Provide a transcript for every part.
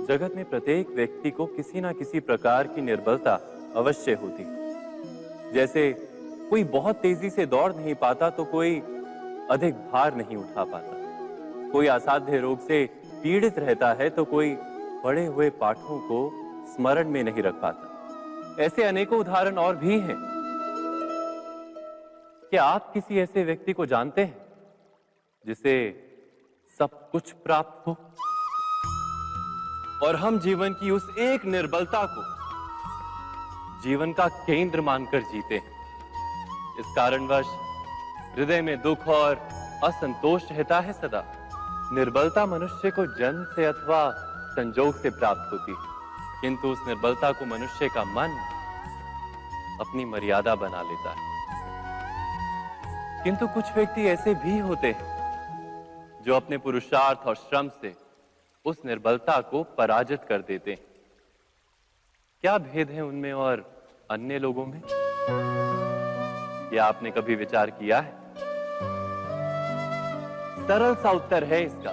जगत में प्रत्येक व्यक्ति को किसी ना किसी प्रकार की निर्बलता अवश्य होती है। जैसे कोई बहुत तेजी से दौड़ नहीं पाता तो कोई अधिक भार नहीं उठा पाता, कोई असाध्य रोग से पीड़ित रहता है तो कोई पढ़े हुए पाठों को स्मरण में नहीं रख पाता। ऐसे अनेकों उदाहरण और भी हैं। क्या आप किसी ऐसे व्यक्ति को जानते हैं जिसे सब कुछ प्राप्त हो और हम जीवन की उस एक निर्बलता को जीवन का केंद्र मानकर जीते हैं? इस कारणवश हृदय में दुख और असंतोष रहता है सदा। निर्बलता मनुष्य को जन्म से अथवा संजोग से प्राप्त होती है, किंतु उस निर्बलता को मनुष्य का मन अपनी मर्यादा बना लेता है। किंतु कुछ व्यक्ति ऐसे भी होते हैं जो अपने पुरुषार्थ और श्रम से उस निर्बलता को पराजित कर देते हैं। क्या भेद है उनमें और अन्य लोगों में? क्या आपने कभी विचार किया है? सरल सा उत्तर है इसका।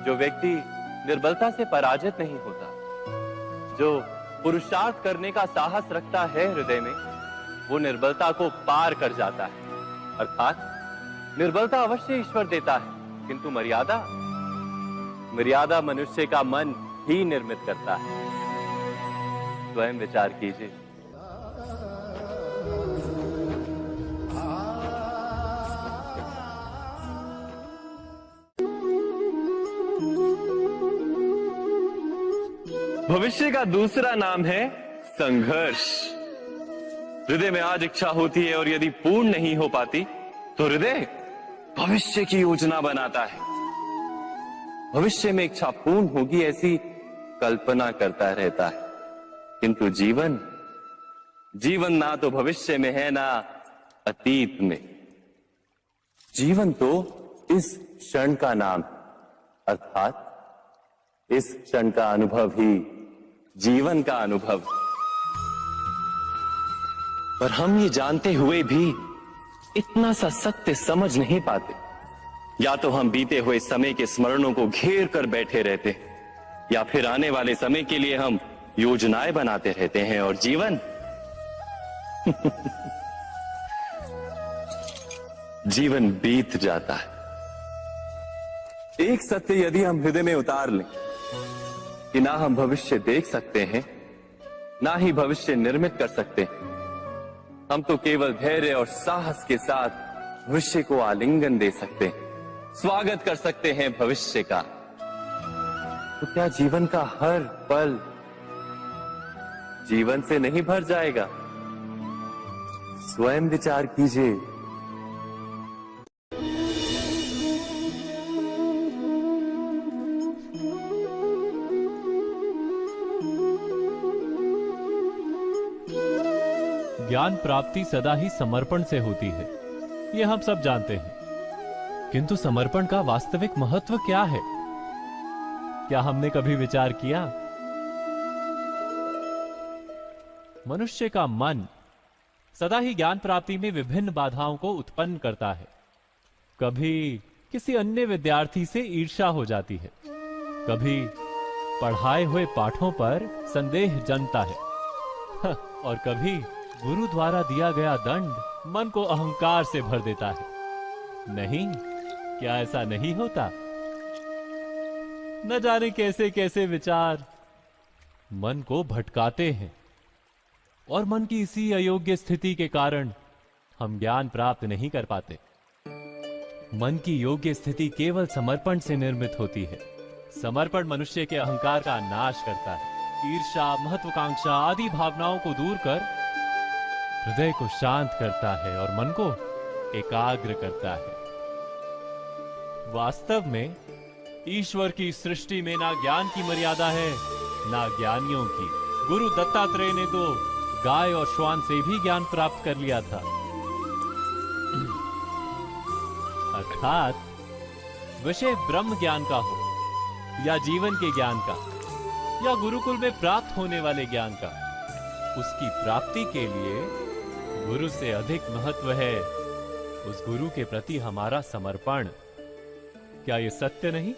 जो व्यक्ति निर्बलता से पराजित नहीं होता, जो पुरुषार्थ करने का साहस रखता है हृदय में, वो निर्बलता को पार कर जाता है। अर्थात निर्बलता अवश्य ईश्वर देता है, किंतु मर्यादा मनुष्य का मन ही निर्मित करता है। स्वयं विचार कीजिए। भविष्य का दूसरा नाम है संघर्ष। हृदय में आज इच्छा होती है और यदि पूर्ण नहीं हो पाती तो हृदय भविष्य की योजना बनाता है। भविष्य में इच्छा पूर्ण होगी ऐसी कल्पना करता रहता है, किंतु जीवन ना तो भविष्य में है ना अतीत में। जीवन तो इस क्षण का नाम है, अर्थात इस क्षण का अनुभव ही जीवन का अनुभव। पर हम ये जानते हुए भी इतना सा सत्य समझ नहीं पाते। या तो हम बीते हुए समय के स्मरणों को घेर कर बैठे रहते, या फिर आने वाले समय के लिए हम योजनाएं बनाते रहते हैं और जीवन जीवन बीत जाता है। एक सत्य यदि हम हृदय में उतार लें कि ना हम भविष्य देख सकते हैं, ना ही भविष्य निर्मित कर सकते हैं, हम तो केवल धैर्य और साहस के साथ भविष्य को आलिंगन दे सकते हैं, स्वागत कर सकते हैं भविष्य का। तो क्या जीवन का हर पल जीवन से नहीं भर जाएगा? स्वयं विचार कीजिए। ज्ञान प्राप्ति सदा ही समर्पण से होती है, ये हम सब जानते हैं। किंतु समर्पण का वास्तविक महत्व क्या है? क्या हमने कभी विचार किया? मनुष्य का मन सदा ही ज्ञान प्राप्ति में विभिन्न बाधाओं को उत्पन्न करता है। कभी किसी अन्य विद्यार्थी से ईर्ष्या हो जाती है, कभी पढ़ाए हुए पाठों पर संदेह जन्मता है और कभी गुरु द्वारा दिया गया दंड मन को अहंकार से भर देता है। नहीं, क्या ऐसा नहीं होता? न जाने कैसे कैसे विचार मन को भटकाते हैं और मन की इसी अयोग्य स्थिति के कारण हम ज्ञान प्राप्त नहीं कर पाते। मन की योग्य स्थिति केवल समर्पण से निर्मित होती है। समर्पण मनुष्य के अहंकार का नाश करता है। ईर्ष्या, महत्वाकांक्षा आदि भावनाओं को दूर कर हृदय को शांत करता है और मन को एकाग्र करता है। वास्तव में ईश्वर की सृष्टि में ना ज्ञान की मर्यादा है, ना ज्ञानियों की। गुरु दत्तात्रेय ने तो गाय और श्वान से भी ज्ञान प्राप्त कर लिया था। अर्थात विषय ब्रह्म ज्ञान का हो या जीवन के ज्ञान का या गुरुकुल में प्राप्त होने वाले ज्ञान का, उसकी प्राप्ति के लिए गुरु से अधिक महत्व है उस गुरु के प्रति हमारा समर्पण। क्या यह सत्य नहीं?